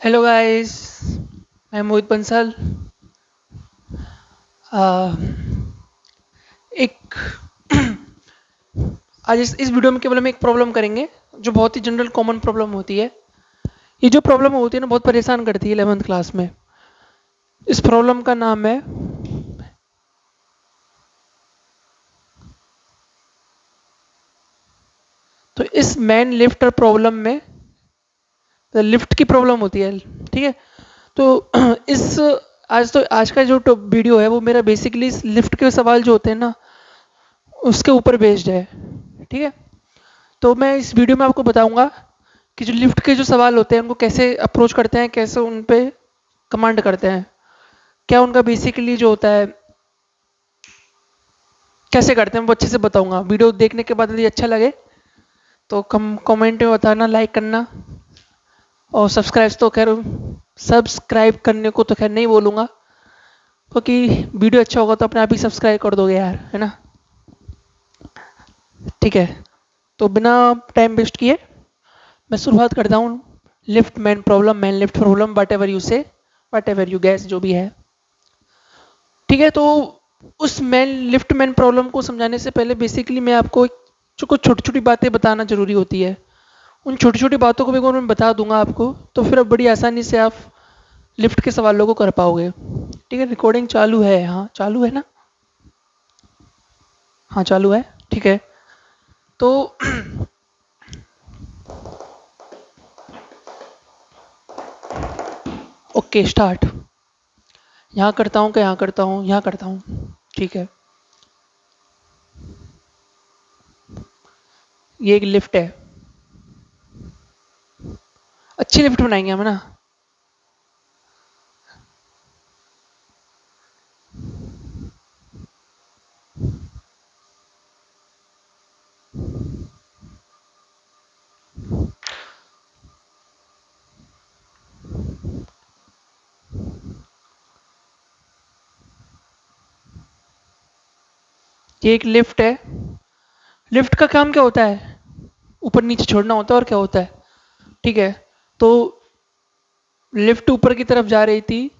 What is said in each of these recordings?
Hello guys, मैं मोहित बंसल। आ, एक आज इस वीडियो में केवल हम एक प्रॉब्लम करेंगे जो बहुत ही जनरल कॉमन प्रॉब्लम होती है। ये जो प्रॉब्लम होती है ना, बहुत परेशान करती है 11th क्लास में। इस प्रॉब्लम का नाम है तो इस मैन लिफ्टर प्रॉब्लम में लिफ्ट की प्रॉब्लम होती है। ठीक है। तो इस आज का जो वीडियो है वो मेरा बेसिकली इस लिफ्ट के सवाल जो होते हैं ना उसके ऊपर बेस्ड है। ठीक है। तो मैं इस वीडियो में आपको बताऊंगा कि जो लिफ्ट के जो सवाल होते हैं उनको कैसे अप्रोच करते हैं, कैसे उन पे कमांड करते हैं, क्या उनका बेसिकली जो होता है कैसे करते हैं, वो अच्छे से बताऊंगा। वीडियो देखने के बाद यदि अच्छा लगे तो कमेंट में बताना, लाइक करना। और सब्सक्राइब करने को तो खैर नहीं बोलूंगा, क्योंकि वीडियो अच्छा होगा तो अपने आप ही सब्सक्राइब कर दोगे यार, है ना। ठीक है। तो बिना टाइम वेस्ट किए मैं शुरुआत करता हूँ। Lift man problem, man lift problem, what ever you से, वट एवर यू गैस, जो भी है। ठीक है। तो उस मैन लिफ्ट मैन प्रॉब्लम को समझाने से पहले बेसिकली मैं आपको जो कुछ छोटी छोटी बातें बताना जरूरी होती है। उन छोटी छोटी बातों को भी अगर मैं बता दूंगा आपको तो फिर अब बड़ी आसानी से आप लिफ्ट के सवालों को कर पाओगे। ठीक है। रिकॉर्डिंग चालू है? हाँ चालू है ना। हाँ चालू है। ठीक है। तो ओके स्टार्ट। यहाँ करता हूँ, क्या यहाँ करता हूँ, यहाँ करता हूँ। ठीक है। ये एक लिफ्ट है। अच्छी लिफ्ट बनाएंगे हम ना। ये एक लिफ्ट है। लिफ्ट का काम क्या होता है? ऊपर नीचे छोड़ना होता है, और क्या होता है? ठीक है। तो लिफ्ट ऊपर की तरफ जा रही थी,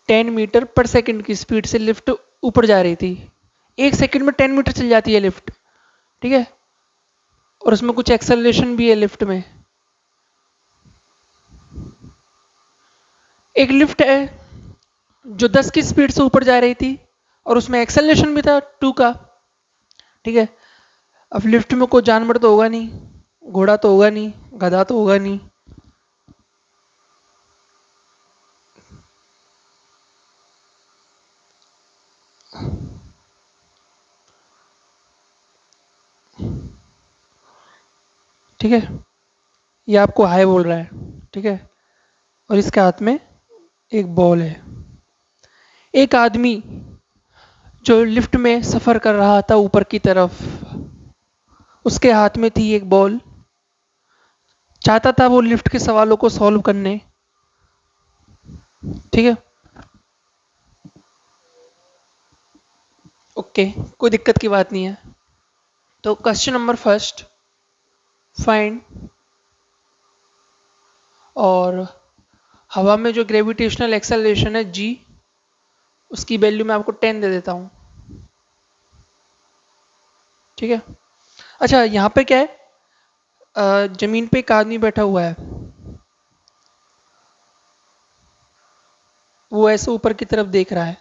10 मीटर पर सेकंड की स्पीड से लिफ्ट ऊपर जा रही थी। 1 सेकंड में 10 मीटर चल जाती है लिफ्ट। ठीक है। और उसमें कुछ एक्सेलरेशन भी है लिफ्ट में। एक लिफ्ट है जो 10 की स्पीड से ऊपर जा रही थी और उसमें एक्सेलरेशन भी था 2 का। ठीक है। अब लिफ्ट में कोई जानवर तो होगा नहीं, घोड़ा तो होगा नहीं, गधा तो होगा नहीं। ठीक है। ये आपको हाय बोल रहा है। ठीक है। और इसके हाथ में एक बॉल है। एक आदमी जो लिफ्ट में सफर कर रहा था ऊपर की तरफ, उसके हाथ में थी एक बॉल। चाहता था वो लिफ्ट के सवालों को सॉल्व करने। ठीक है। ओके, कोई दिक्कत की बात नहीं है। तो क्वेश्चन नंबर फर्स्ट, फाइंड। और हवा में जो ग्रेविटेशनल एक्सेलरेशन है जी, उसकी वैल्यू मैं आपको 10 दे देता हूँ। ठीक है। अच्छा, यहाँ पे क्या है? जमीन पे एक आदमी बैठा हुआ है, वो ऐसे ऊपर की तरफ देख रहा है।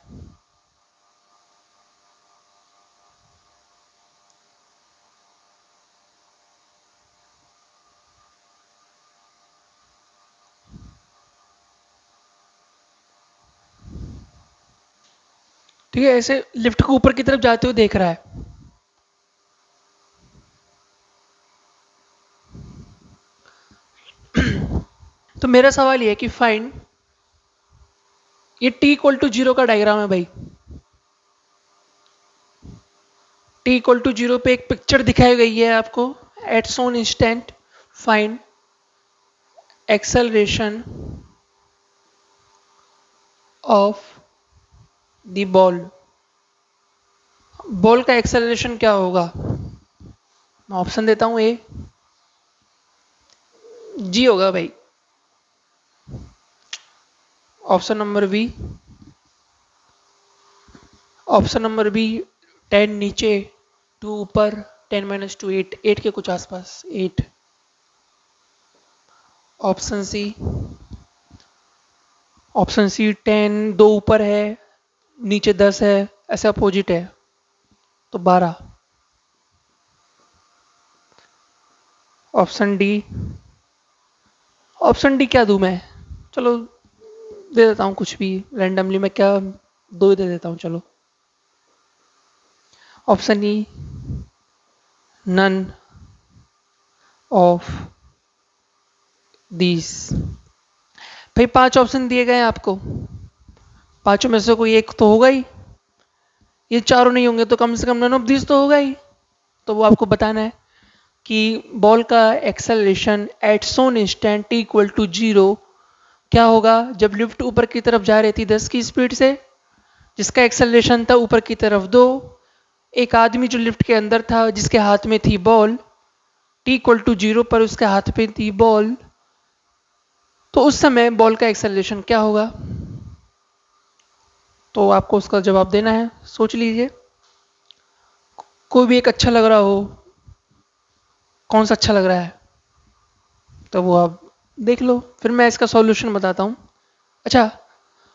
ठीक है। ऐसे लिफ्ट को ऊपर की तरफ जाते हुए देख रहा है। तो मेरा सवाल ये है कि फाइंड, ये टी इक्वल टू जीरो का डायग्राम है भाई। टी इक्वल टू जीरो पे एक पिक्चर दिखाई गई है आपको। At some instant find acceleration of the ball. Ball का एक्सेलरेशन क्या होगा? मैं ऑप्शन देता हूं। ए जी होगा भाई। Option number B, option number B 10 नीचे 2 ऊपर, 10 - 2 8, 8 के कुछ आसपास 8। ऑप्शन सी, ऑप्शन सी 10 2 ऊपर है नीचे 10 है, ऐसे अपोजिट है तो 12। ऑप्शन डी, ऑप्शन डी क्या दूं मैं, चलो दे देता हूँ कुछ भी रैंडमली, मैं क्या दो ही दे देता हूँ चलो। Option E, none of these. भाई 5 ऑप्शन दिए गए हैं आपको, पांचों में से कोई एक तो होगा ही, ये चारों नहीं होंगे तो कम से कम नन ऑफ दीस तो होगा ही। तो वो आपको बताना है कि बॉल का acceleration at some instant T equal to 0 क्या होगा जब लिफ्ट ऊपर की तरफ जा रही थी 10 की स्पीड से, जिसका एक्सेलरेशन था ऊपर की तरफ 2, एक आदमी जो लिफ्ट के अंदर था जिसके हाथ में थी बॉल, टी इक्वल टू 0 पर उसके हाथ में थी बॉल, तो उस समय बॉल का एक्सेलरेशन क्या होगा। तो आपको उसका जवाब देना है, सोच लीजिए कोई भी एक अच्छा लग रहा हो, कौन सा अच्छा लग रहा है तो वो आप देख लो, फिर मैं इसका सॉल्यूशन बताता हूँ। अच्छा,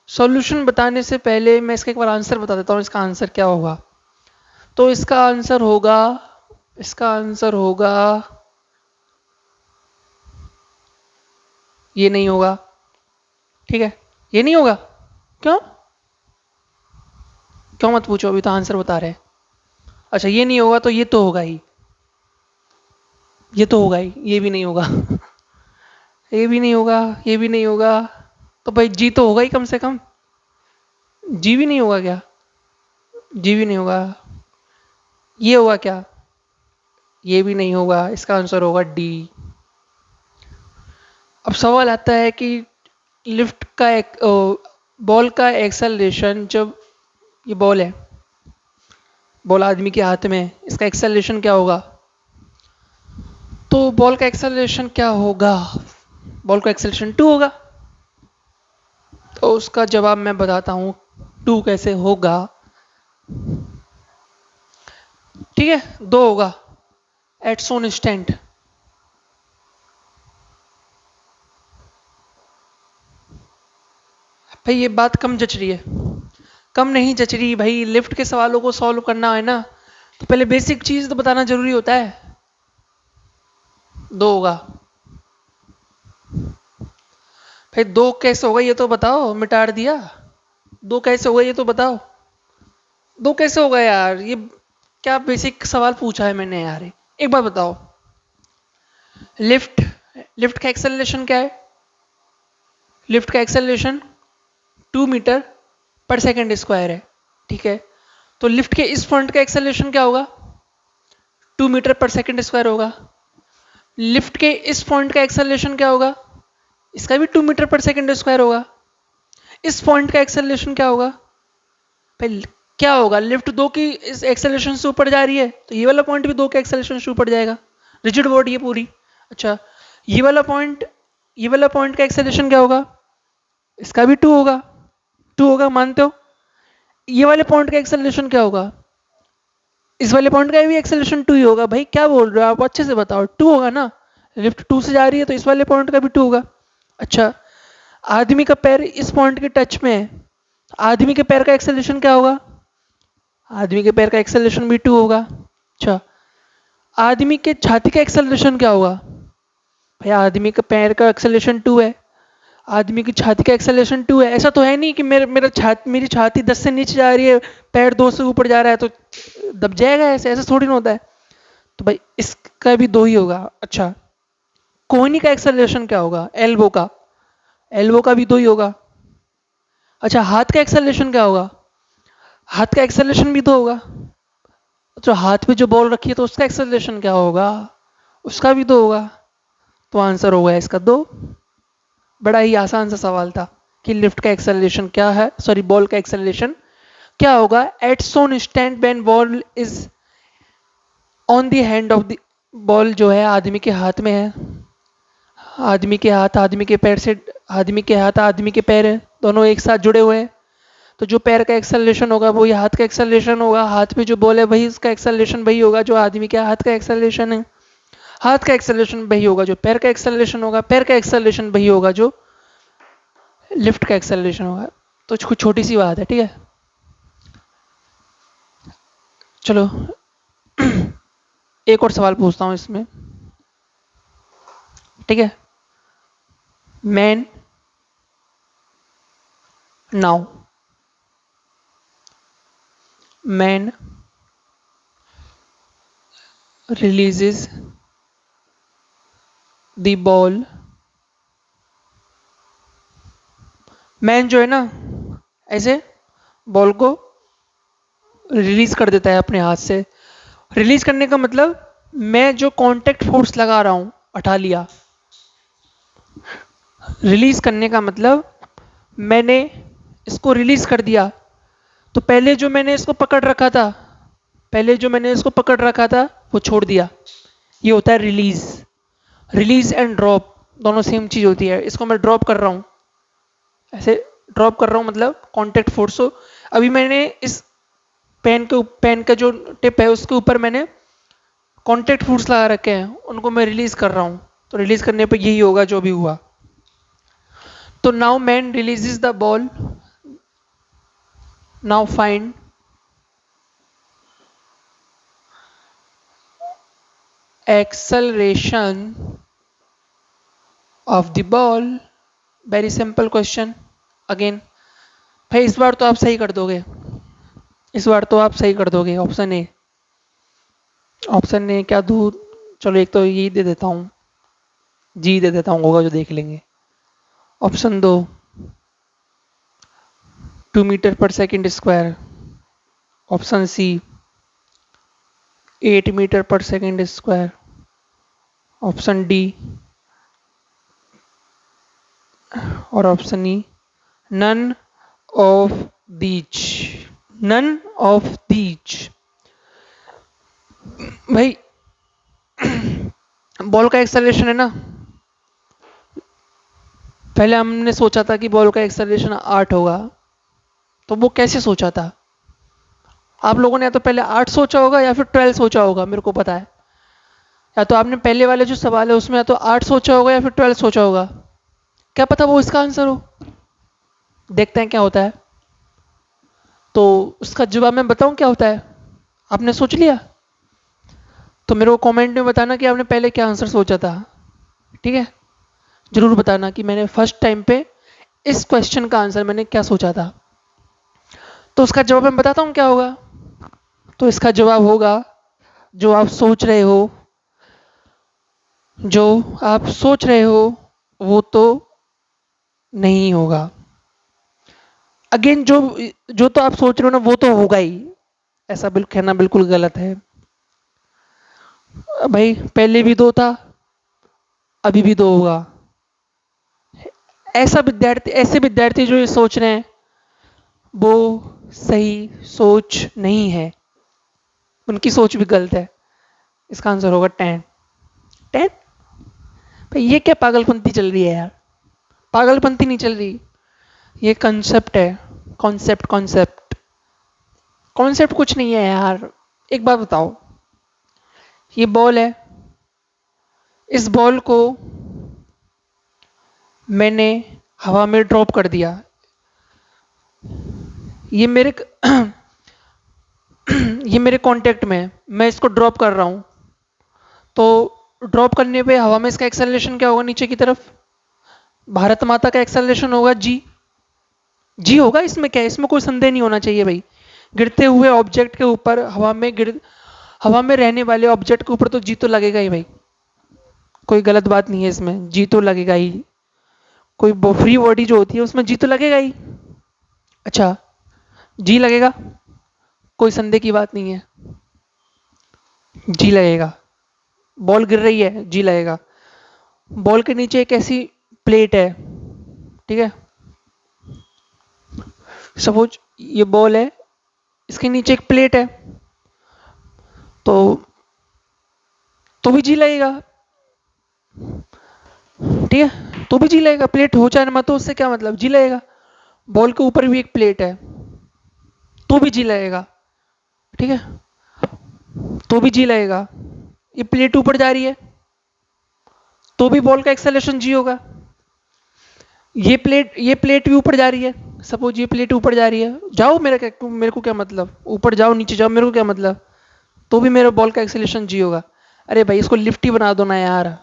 सॉल्यूशन बताने से पहले मैं इसका एक बार आंसर बता देता हूँ, इसका आंसर क्या होगा। तो इसका आंसर होगा, इसका आंसर होगा, ये नहीं होगा, ठीक है, ये नहीं होगा। क्यों, क्यों मत पूछो, अभी तो आंसर बता रहे हैं। अच्छा ये नहीं होगा तो ये तो होगा ही, ये तो होगा ही, ये भी नहीं होगा ये भी नहीं होगा, ये भी नहीं होगा, तो भाई जी तो होगा ही कम से कम। जी भी नहीं होगा क्या, जी भी नहीं होगा, ये होगा क्या, ये भी नहीं होगा, इसका आंसर होगा डी। अब सवाल आता है कि लिफ्ट का एक बॉल का एक्सेलरेशन, जब ये बॉल है, बॉल आदमी के हाथ में है, इसका एक्सेलरेशन क्या होगा। तो बॉल का एक्सेलरेशन क्या होगा, बॉल का एक्सेलरेशन 2 होगा। तो उसका जवाब मैं बताता हूँ 2 कैसे होगा। ठीक है, 2 होगा एट सोन इंस्टेंट। भाई ये बात कम जच रही है, कम नहीं जच रही भाई, लिफ्ट के सवालों को सॉल्व करना है ना तो पहले बेसिक चीज तो बताना जरूरी होता है। 2 होगा भाई, 2 कैसे होगा ये तो बताओ, मिटा दिया। 2 कैसे होगा ये तो बताओ, 2 कैसे होगा यार, ये क्या बेसिक सवाल पूछा है मैंने यार। एक बार बताओ, लिफ्ट, लिफ्ट का एक्सेलरेशन क्या है, लिफ्ट का एक्सेलरेशन 2 मीटर पर सेकंड स्क्वायर है, ठीक है। तो लिफ्ट के इस पॉइंट का एक्सेलरेशन क्या होगा, 2 मीटर पर सेकंड स्क्वायर होगा। लिफ्ट के इस पॉइंट का एक्सेलरेशन क्या होगा, इसका भी 2 मीटर पर सेकंड स्क्वायर होगा। इस पॉइंट का एक्सेलरेशन क्या होगा, भाई क्या होगा, लिफ्ट 2 की इस एक्सेलरेशन से ऊपर जा रही है तो ये वाला पॉइंट भी 2 के एक्सेलरेशन से ऊपर जाएगा, रिजिड बॉडी ये पूरी। अच्छा ये वाला पॉइंट, ये वाला पॉइंट का एक्सेलरेशन क्या होगा, इसका भी 2 होगा, 2 होगा मानते हो। ये वाले पॉइंट का एक्सेलरेशन क्या होगा, इस वाले पॉइंट का भी एक्सेलरेशन 2 ही होगा। भाई क्या बोल रहे हो आप, अच्छे से बताओ, 2 होगा ना, लिफ्ट 2 से जा रही है तो इस वाले पॉइंट का भी 2 होगा। अच्छा आदमी का पैर इस पॉइंट के टच में है, आदमी के पैर का एक्सेलरेशन क्या होगा, आदमी के पैर का एक्सेलरेशन भी 2 होगा। अच्छा आदमी के छाती का एक्सेलरेशन क्या होगा, भाई आदमी का पैर का एक्सेलरेशन 2 है, आदमी की छाती का एक्सेलरेशन 2 है। ऐसा तो है नहीं कि मेरी छाती 10 से नीचे जा रही है, पैर 2 से ऊपर जा रहा है तो दब जाएगा, ऐसे ऐसा थोड़ी ना होता है। तो भाई इसका भी 2 ही होगा। अच्छा कोहनी का एक्सेलरेशन क्या होगा, एल्बो का, एल्बो का भी 2 ही होगा। अच्छा हाथ का एक्सेलरेशन क्या होगा, हाथ का एक्सेलरेशन भी 2 होगा। अच्छा हाथ पे जो बॉल रखी है तो उसका एक्सेलरेशन क्या होगा, उसका भी 2 होगा। तो आंसर होगा इसका 2। बड़ा ही आसान सा सवाल था कि लिफ्ट का एक्सेलरेशन क्या है, सॉरी बॉल का एक्सेलरेशन क्या होगा at some instant when ball is on the hand of the, ball जो है आदमी के हाथ में है, आदमी के हाथ, आदमी के पैर से, आदमी के हाथ आदमी के पैर है, दोनों एक साथ जुड़े हुए हैं। तो जो पैर का एक्सेलरेशन होगा वो ये हाथ का एक्सेलरेशन होगा, हाथ में जो बॉल है वही उसका एक्सेलरेशन वही होगा जो आदमी के हाथ का एक्सेलरेशन है, हाथ का एक्सेलरेशन वही होगा जो पैर का एक्सेलरेशन होगा, पैर का एक्सेलरेशन वही होगा जो लिफ्ट का एक्सेलरेशन होगा। तो कुछ छोटी सी बात है, ठीक है। चलो एक और सवाल पूछता हूं इसमें, ठीक है। Man now man releases the ball। Man जो है ना ऐसे बॉल को रिलीज कर देता है अपने हाथ से। रिलीज करने का मतलब मैं जो कांटेक्ट फोर्स लगा रहा हूं उठा लिया। रिलीज करने का मतलब मैंने इसको रिलीज कर दिया। तो पहले जो मैंने इसको पकड़ रखा था, पहले जो मैंने इसको पकड़ रखा था वो छोड़ दिया। ये होता है रिलीज। रिलीज एंड ड्रॉप दोनों सेम चीज होती है। इसको मैं ड्रॉप कर रहा हूं, ऐसे ड्रॉप कर रहा हूं मतलब कांटेक्ट फोर्स। हो अभी मैंने इस पेन का जो टिप है उसके ऊपर मैंने कांटेक्ट फोर्स लगा रखे हैं, उनको मैं रिलीज कर रहा हूं। तो रिलीज करने पे यही होगा जो भी हुआ। तो now man releases the ball. Now find acceleration of the ball। Very simple question again. भाई इस बार तो आप सही कर दोगे, इस बार तो आप सही कर दोगे। ऑप्शन ए, ऑप्शन ए क्या दूँ? चलो एक तो यही दे देता हूँ, जी दे देता हूँ, होगा जो देख लेंगे। ऑप्शन दो 2 metre per second square. Option C 8 metre per second square. Option D और option E none of these. None of these. भाई बॉल का एक्सेलरेशन है ना, पहले हमने सोचा था कि बॉल का एक्सेलरेशन 8 होगा। तो वो कैसे सोचा था? आप लोगों ने या तो पहले 8 सोचा होगा या फिर 12 सोचा होगा, मेरे को पता है। या तो आपने पहले वाले जो सवाल है उसमें या तो 8 सोचा होगा या फिर 12 सोचा होगा। क्या पता वो इसका आंसर हो। देखते हैं क्या होता है। तो उसका जवाब मैं बताऊं क्या होता है? आपने सोच लिया तो मेरे को कमेंट में बताना कि आपने पहले क्या आंसर सोचा था, ठीक है। जरूर बताना कि मैंने फर्स्ट टाइम पे इस क्वेश्चन का आंसर मैंने क्या सोचा था। तो उसका जवाब मैं बताता हूं क्या होगा। तो इसका जवाब होगा जो आप सोच रहे हो, जो आप सोच रहे हो वो तो नहीं होगा। अगेन जो जो तो आप सोच रहे हो ना वो तो होगा ही, ऐसा बिल्कुल कहना बिल्कुल गलत है। भाई पहले भी दो था, अभी भी दो होगा। ऐसे विद्यार्थी जो ये सोच रहे हैं वो सही सोच नहीं है, उनकी सोच भी गलत है। इसका आंसर होगा 10। 10? भाई ये क्या पागलपंती चल रही है यार? पागलपंती नहीं चल रही, ये कंसेप्ट है। कॉन्सेप्ट कॉन्सेप्ट कॉन्सेप्ट कुछ नहीं है यार। एक बात बताओ, ये बॉल है, इस बॉल को मैंने हवा में ड्रॉप कर दिया। ये मेरे ये मेरे कांटेक्ट में है, मैं इसको ड्रॉप कर रहा हूं। तो ड्रॉप करने पे हवा में इसका एक्सेलरेशन क्या होगा? नीचे की तरफ भारत माता का एक्सेलरेशन होगा जी। जी होगा, इसमें क्या है? इसमें कोई संदेह नहीं होना चाहिए भाई। गिरते हुए ऑब्जेक्ट के ऊपर हवा में रहने वाले ऑब्जेक्ट के ऊपर तो जी तो लगेगा ही भाई। कोई गलत बात नहीं है इसमें, जी तो लगेगा ही। कोई फ्री बॉडी जो होती है उसमें जी तो लगेगा ही। अच्छा, जी लगेगा, कोई संदेह की बात नहीं है, जी लगेगा। बॉल गिर रही है, जी लगेगा। बॉल के नीचे एक ऐसी प्लेट है, ठीक है। सपोज ये बॉल है, इसके नीचे एक प्लेट है, तो भी जी लगेगा, ठीक है। तो भी जी लगेगा, प्लेट हो चाहे मत हो उससे क्या मतलब, जी लगेगा। बॉल के ऊपर भी एक प्लेट है, तो भी जी लगेगा, ठीक है, तो भी जी लगेगा। ये प्लेट ऊपर जा रही है, तो भी बॉल का एक्सेलरेशन जी होगा। ये प्लेट भी ऊपर जा रही है, सपोज ये प्लेट ऊपर जा रही है, जाओ, मेरे को क्या मतलब, ऊपर जाओ नीचे जाओ, मेरे को क्या मतलब, तो भी मेरा बॉल का एक्सेलरेशन जी होगा। अरे भाई इसको लिफ्ट ही बना दो ना यार,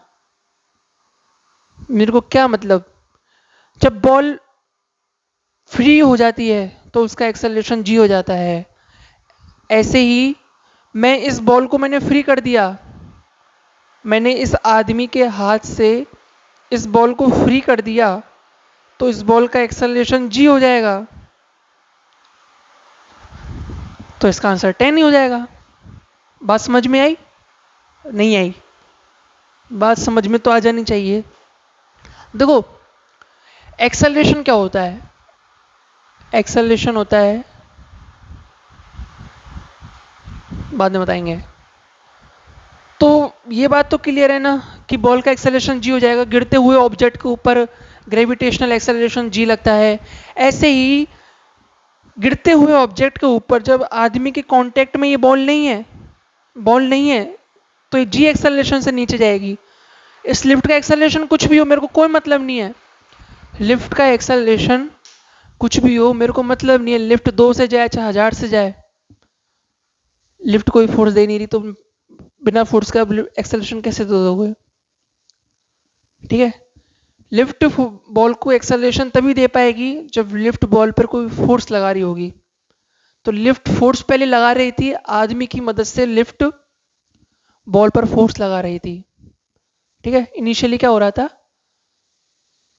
मेरे को क्या मतलब। जब बॉल फ्री हो जाती है तो उसका एक्सेलरेशन जी हो जाता है। ऐसे ही मैं इस बॉल को मैंने फ्री कर दिया, मैंने इस आदमी के हाथ से इस बॉल को फ्री कर दिया, तो इस बॉल का एक्सेलरेशन जी हो जाएगा, तो इसका आंसर 10 ही हो जाएगा। बात समझ में आई? नहीं आई? बात समझ में तो आ जानी चाहिए। देखो, एक्सेलरेशन क्या होता है? एक्सेलरेशन होता है, बाद में बताएंगे। तो ये बात तो क्लियर है ना कि बॉल का एक्सेलरेशन जी हो जाएगा, गिरते हुए ऑब्जेक्ट के ऊपर ग्रेविटेशनल एक्सेलरेशन जी लगता है। ऐसे ही गिरते हुए ऑब्जेक्ट के ऊपर जब आदमी के कांटेक्ट में ये बॉल नहीं है, तो ये जी एक्सेलरेशन से नीचे जाएगी। इस लिफ्ट का एक्सेलरेशन कुछ भी हो, मेरे को कोई मतलब नहीं है। लिफ्ट का एक्सेलरेशन कुछ भी हो, मेरे को मतलब नहीं है। लिफ्ट 2 से जाए चाहे 1000 से जाए, लिफ्ट कोई फोर्स दे नहीं रही, तो बिना फोर्स का एक्सेलरेशन कैसे दे दोगे? ठीक है, लिफ्ट बॉल को एक्सेलरेशन तभी दे पाएगी जब लिफ्ट बॉल पर कोई फोर्स लगा रही होगी। तो लिफ्ट फोर्स पहले लगा रही थी, आदमी की मदद से लिफ्ट बॉल पर फोर्स लगा रही थी। ठीक है, इनिशियली क्या हो रहा था,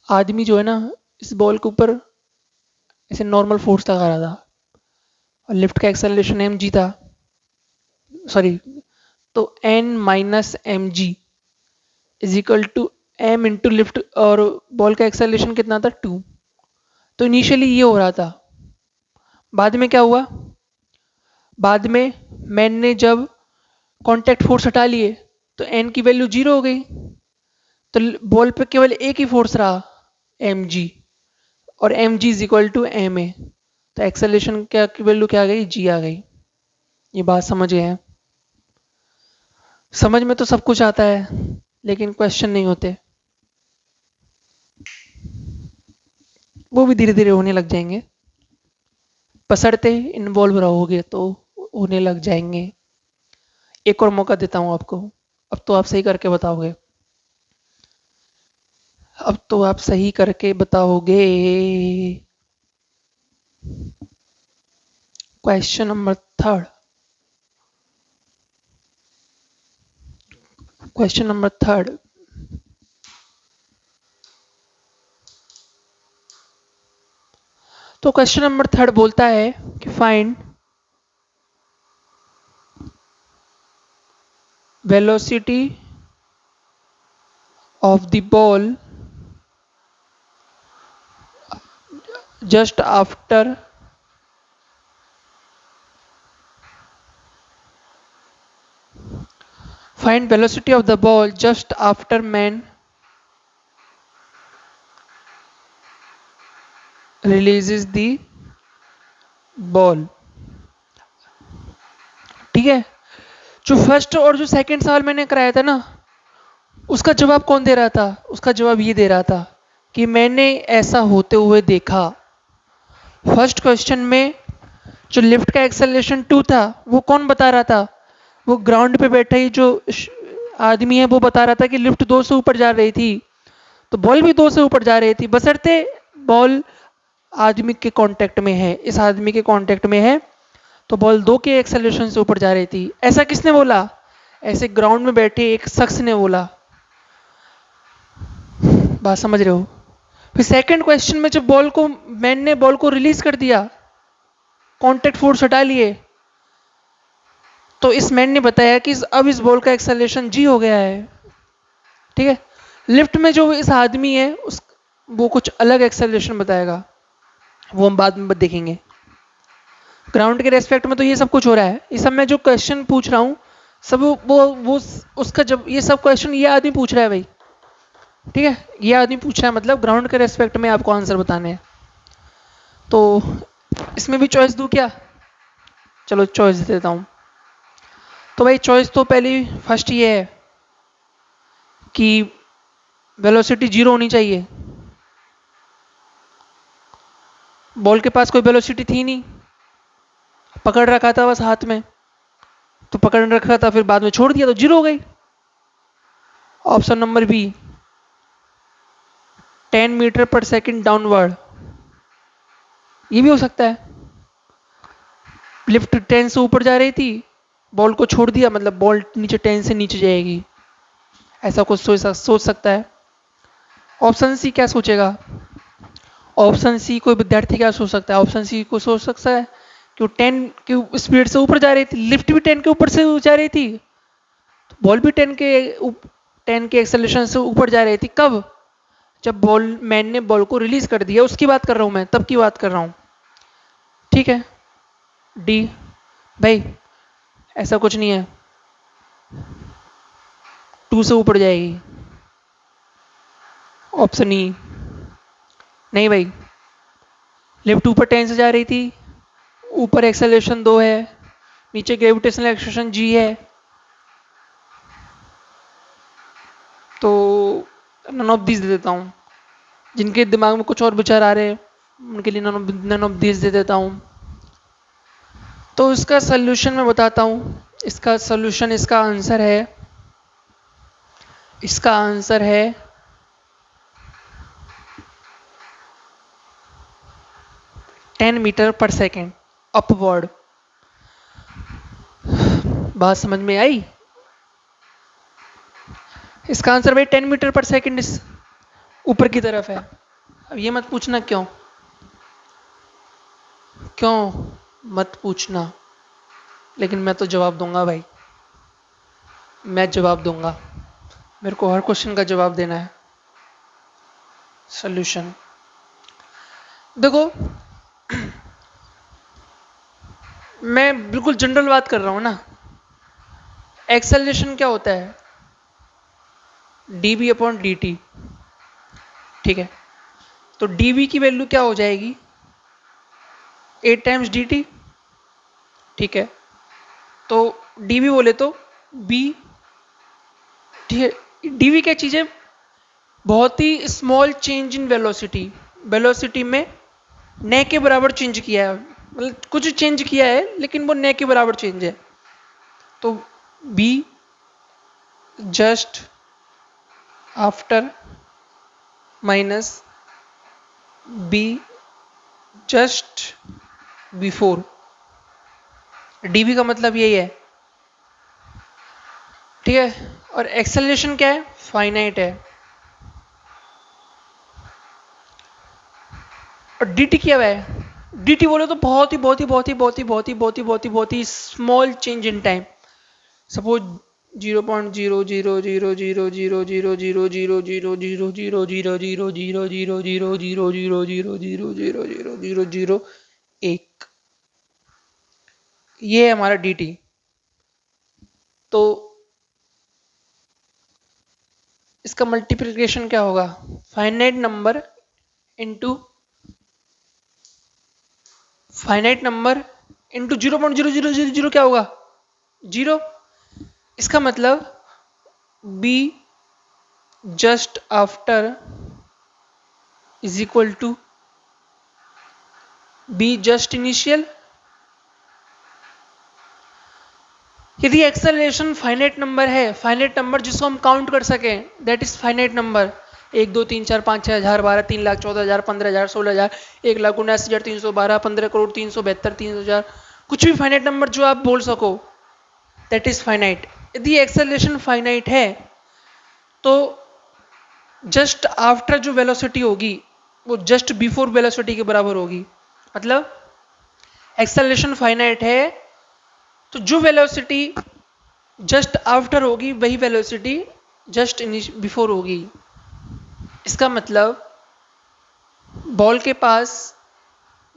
आदमी जो है ना इस बॉल के ऊपर ऐसे नॉर्मल फोर्स लगा रहा था, और लिफ्ट का एक्सेलरेशन एम जी था, सॉरी, तो N minus M G is equal to M into lift, और बॉल का एक्सेलरेशन कितना था, 2। तो इनिशियली ये हो रहा था। बाद में क्या हुआ, बाद में मैंने जब कांटेक्ट फोर्स हटा लिए तो एन की वैल्यू 0 हो गई, तो बॉल पे केवल एक ही फोर्स रहा, एम जी, और M G is equal to M A. तो एक्सेलरेशन क्या की वैल्यू क्या आ गई, जी आ गई। ये बात समझ गए हैं? समझ में तो सब कुछ आता है, लेकिन क्वेश्चन नहीं होते, वो भी धीरे धीरे होने लग जाएंगे, बशर्ते इन्वॉल्व रहोगे तो होने लग जाएंगे। एक और मौका देता हूं आपको, अब तो आप सही करके बताओगे, अब तो आप सही करके बताओगे। Question number 3, question number 3। तो क्वेश्चन नंबर 3 बोलता है कि find velocity of the ball just after find velocity of the ball just after man releases the ball। ठीक है, जो फर्स्ट और जो सेकंड सवाल मैंने कराया था ना, उसका जवाब कौन दे रहा था, उसका जवाब ये दे रहा था कि मैंने ऐसा होते हुए देखा। फर्स्ट क्वेश्चन में जो लिफ्ट का एक्सेलरेशन 2 था, वो कौन बता रहा था, वो ग्राउंड पे बैठा ही जो आदमी है वो बता रहा था कि लिफ्ट 2 से ऊपर जा रही थी, तो बॉल भी 2 से ऊपर जा रही थी, बशर्ते बॉल आदमी के कांटेक्ट में है, इस आदमी के कांटेक्ट में है, तो बॉल 2 के एक्सेलरेशन से ऊपर जा रही थी। ऐसा किसने बोला? ऐसे ग्राउंड में बैठे एक शख्स ने बोला। बात समझ रहे हो? फिर सेकंड क्वेश्चन में जब मैन ने बॉल को रिलीज कर दिया, कांटेक्ट फोर्स हटा लिए, तो इस मैन ने बताया कि अब इस बॉल का एक्सेलरेशन जी हो गया है। ठीक है, लिफ्ट में जो इस आदमी है वो कुछ अलग एक्सेलरेशन बताएगा, वो हम बाद में देखेंगे। ग्राउंड के रेस्पेक्ट में तो ये सब कुछ हो रहा है, ये सब मैं जो क्वेश्चन पूछ रहा हूँ सब वो उसका जब ये सब क्वेश्चन ये आदमी पूछ रहा है भाई। ठीक है, ये आदमी पूछ रहा है, मतलब ग्राउंड के रेस्पेक्ट में आपको आंसर बताने हैं। तो इसमें भी चॉइस दूँ क्या? चलो चॉइस दे देता हूँ। तो भाई चॉइस तो पहली फर्स्ट ये है कि वेलोसिटी जीरो होनी चाहिए। बॉल के पास कोई वेलोसिटी थी नहीं, पकड़ रखा था बस हाथ में, तो पकड़ रखा था फिर बाद में छोड़ दिया तो जीरो हो गई। ऑप्शन नंबर बी 10 मीटर पर सेकंड डाउनवर्ड, ये भी हो सकता है। लिफ्ट 10 से ऊपर जा रही थी, बॉल को छोड़ दिया, मतलब बॉल नीचे 10 से नीचे जाएगी, ऐसा कुछ सोच सकता है। ऑप्शन सी क्या सोचेगा? ऑप्शन सी कोई विद्यार्थी क्या सोच सकता है? ऑप्शन सी को सोच सकता है कि वो 10 की स्पीड से ऊपर जा रही थी, लिफ्ट भी 10 के ऊपर से जा रही थी, बॉल भी 10 के एक्सेलरेशन से ऊपर जा रही थी। कब? जब बॉल मैन ने बॉल को रिलीज कर दिया, उसकी बात कर रहा हूं मैं, तब की बात कर रहा हूं। ठीक है, डी। भाई ऐसा कुछ नहीं है, 2 से ऊपर जाएगी। ऑप्शन ई नहीं भाई, लिफ्ट ऊपर 10 से जा रही थी, ऊपर एक्सेलरेशन 2 है, नीचे ग्रेविटेशनल एक्सेलरेशन जी है, तो नन ऑफ दिस दे देता हूँ। जिनके दिमाग में कुछ और विचार आ रहे हैं उनके लिए नन ऑफ दिस दे देता हूँ। तो इसका सल्यूशन मैं बताता हूँ। इसका सल्यूशन, इसका आंसर है, इसका आंसर है 10 मीटर पर सेकेंड अपवर्ड। बात समझ में आई? इसका आंसर भाई 10 मीटर पर सेकेंड ऊपर की तरफ है। अब ये मत पूछना क्यों, क्यों मत पूछना, लेकिन मैं तो जवाब दूंगा भाई, मैं जवाब दूंगा। मेरे को हर क्वेश्चन का जवाब देना है। सॉल्यूशन देखो, मैं बिल्कुल जनरल बात कर रहा हूं ना। एक्सेलरेशन क्या होता है? dv upon dt। ठीक है, तो dv की वैल्यू क्या हो जाएगी? 8 टाइम्स dt। ठीक है, तो dv बोले तो b। ठीक है, dv क्या चीज है? बहुत ही small change in velocity, velocity में न के बराबर चेंज किया है, मतलब कुछ चेंज किया है लेकिन वो न के बराबर चेंज है। तो b just after minus b just before, dv का मतलब यही है। ठीक है, और एक्सेलरेशन क्या है? फाइनाइट है। और dt क्या है? dt बोले तो बहुत ही बहुत ही बहुत ही बहुत ही बहुत ही बहुत ही बहुत ही बहुत ही small change in time. Suppose 0.000000000000000000000000001, ये है हमारा dt। तो इसका मल्टीप्लिकेशन क्या होगा? Finite number into finite number into 0.0000 क्या होगा? 0। इसका मतलब b just after is equal to b just initial. यदि एक्सेलरेशन फाइनाइट नंबर है, फाइनाइट नंबर जिसको हम काउंट कर सकें, दैट इज फाइनाइट नंबर। 1 2 3 4 5 6 हजार 12 3 लाख 14 हजार 15 हजार 16 हजार 1,79,312 15 करोड़ 372 3,000, कुछ भी फाइनाइट नंबर जो आप बोल सको, दैट इज फाइनाइट। यदि एक्सेलरेशन फाइनाइट है तो जस्ट आफ्टर जो वेलोसिटी होगी वो जस्ट बिफोर वेलोसिटी के बराबर होगी। मतलब एक्सेलरेशन फाइनाइट है तो जो वेलोसिटी जस्ट आफ्टर होगी वही वेलोसिटी जस्ट बिफोर होगी। इसका मतलब बॉल के पास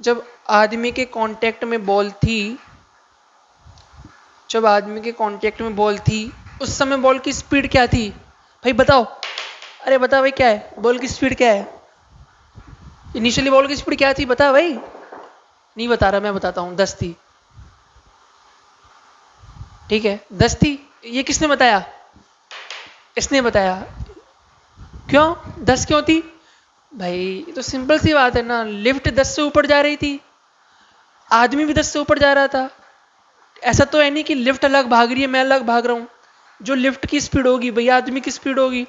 जब आदमी के कांटेक्ट में बॉल थी, जब आदमी के कांटेक्ट में बॉल थी उस समय बॉल की स्पीड क्या थी? भाई बताओ, अरे बता भाई क्या है बॉल की स्पीड क्या है? इनिशियली बॉल की स्पीड क्या थी बता भाई। नहीं बता रहा, मैं बताता हूँ, 10 थी। ठीक है, 10 थी। ये किसने बताया? इसने बताया। क्यों 10 क्यों थी? भाई ये तो सिंपल सी बात है ना, लिफ्ट 10 से ऊपर जा रही थी, आदमी भी 10 से ऊपर जा रहा था। ऐसा तो है नहीं कि लिफ्ट अलग भाग रही है, मैं अलग भाग रहा हूँ। जो लिफ्ट की स्पीड होगी भैया आदमी की स्पीड होगी।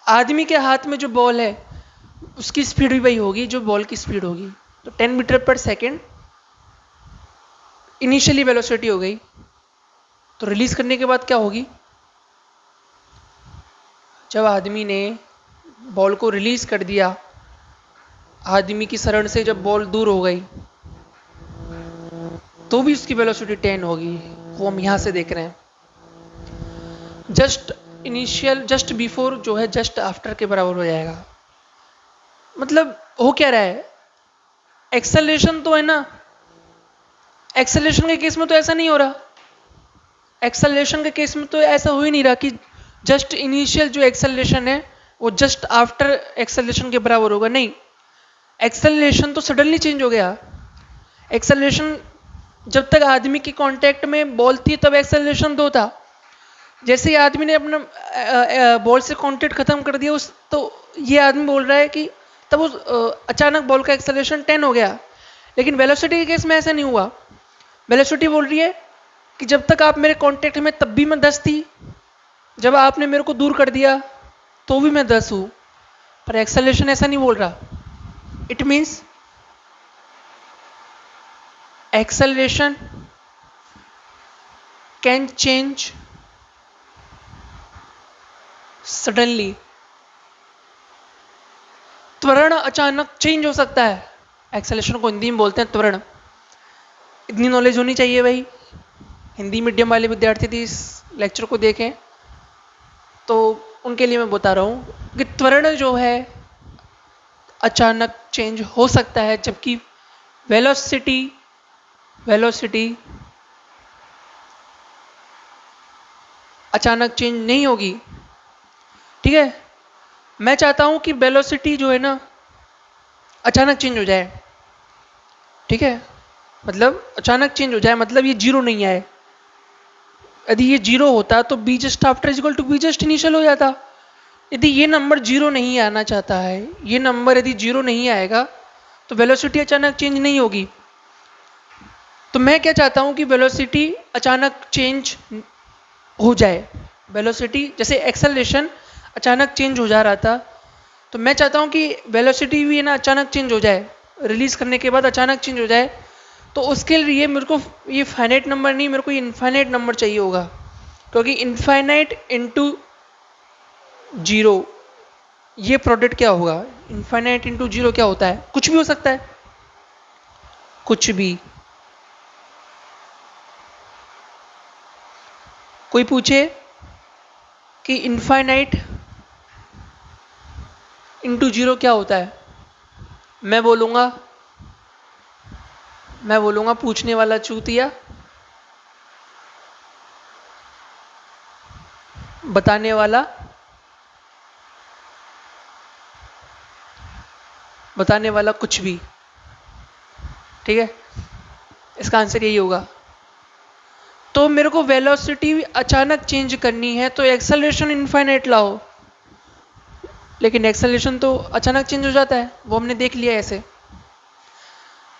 आदमी के हाथ में जो बॉल है उसकी स्पीड भी वही होगी जो बॉल की स्पीड होगी। तो 10 metre per second initially velocity हो गई। तो रिलीज करने के बाद क्या होगी? जब आदमी ने बॉल को रिलीज कर दिया, आदमी की शरण से जब बॉल दूर हो गई, तो भी उसकी वेलोसिटी 10 होगी। वो हम यहां से देख रहे हैं। जस्ट इनिशियल, जस्ट बिफोर जो है जस्ट आफ्टर के बराबर हो जाएगा। मतलब हो क्या रहा है? एक्सेलरेशन तो है ना, एक्सेलरेशन के केस में तो ऐसा नहीं हो रहा। एक्सेलरेशन के केस में तो ऐसा हो ही नहीं रहा कि जस्ट इनिशियल जो एक्सेलरेशन है वो जस्ट आफ्टर एक्सेलरेशन के बराबर होगा। नहीं, एक्सेलरेशन तो सडनली चेंज हो गया। एक्सेलरेशन जब तक आदमी की कांटेक्ट में बॉल थी तब एक्सेलरेशन 2 था। जैसे ही आदमी ने अपना बॉल से कांटेक्ट खत्म कर दिया उस, तो ये आदमी बोल रहा है कि तब उस अचानक बॉल का एक्सेलरेशन 10 हो गया। लेकिन वेलोसिटी के केस में ऐसा नहीं हुआ। वेलोसिटी बोल रही है कि जब तक आप मेरे कांटेक्ट में तब भी मैं 10 थी, जब आपने मेरे को दूर कर दिया तो भी मैं 10 हूं। पर एक्सेलरेशन ऐसा नहीं बोल रहा। It means acceleration can change suddenly. त्वरण अचानक चेंज हो सकता है। एक्सेलरेशन को हिंदी में बोलते हैं त्वरण। इतनी नॉलेज होनी चाहिए भाई। हिंदी मीडियम वाले विद्यार्थी थी इस लेक्चर को देखें तो उनके लिए मैं बता रहा हूं कि त्वरण जो है अचानक चेंज हो सकता है, जबकि वेलोसिटी वेलोसिटी अचानक चेंज नहीं होगी। ठीक है, मैं चाहता हूं कि वेलोसिटी जो है ना अचानक चेंज हो जाए। ठीक है, मतलब अचानक चेंज हो जाए, मतलब ये जीरो नहीं आए। यदि ये जीरो होता तो B just after equal to B just initial हो जाता। यदि ये नंबर जीरो नहीं आना चाहता है, ये नंबर यदि जीरो नहीं आएगा तो वेलोसिटी अचानक चेंज नहीं होगी। तो मैं क्या चाहता हूं कि वेलोसिटी अचानक चेंज हो जाए। वेलोसिटी जैसे एक्सेलरेशन अचानक चेंज हो जा रहा था, तो मैं चाहता हूं कि वेलोसिटी भी ना अचानक चेंज हो जाए, रिलीज करने के बाद अचानक चेंज हो जाए। तो उसके लिए मेरे को ये फाइनाइट नंबर नहीं, मेरे को ये इनफाइनाइट नंबर चाहिए होगा। क्योंकि इनफाइनाइट इंटू जीरो ये प्रोडक्ट क्या होगा? इनफाइनाइट इंटू जीरो क्या होता है? कुछ भी हो सकता है, कुछ भी। कोई पूछे कि इनफाइनाइट इंटू जीरो क्या होता है, मैं बोलूंगा पूछने वाला चूतिया, बताने वाला कुछ भी। ठीक है, इसका आंसर यही होगा। तो मेरे को वेलोसिटी अचानक चेंज करनी है तो एक्सेलरेशन इनफाइनाइट लाओ। लेकिन एक्सेलरेशन तो अचानक चेंज हो जाता है, वो हमने देख लिया ऐसे।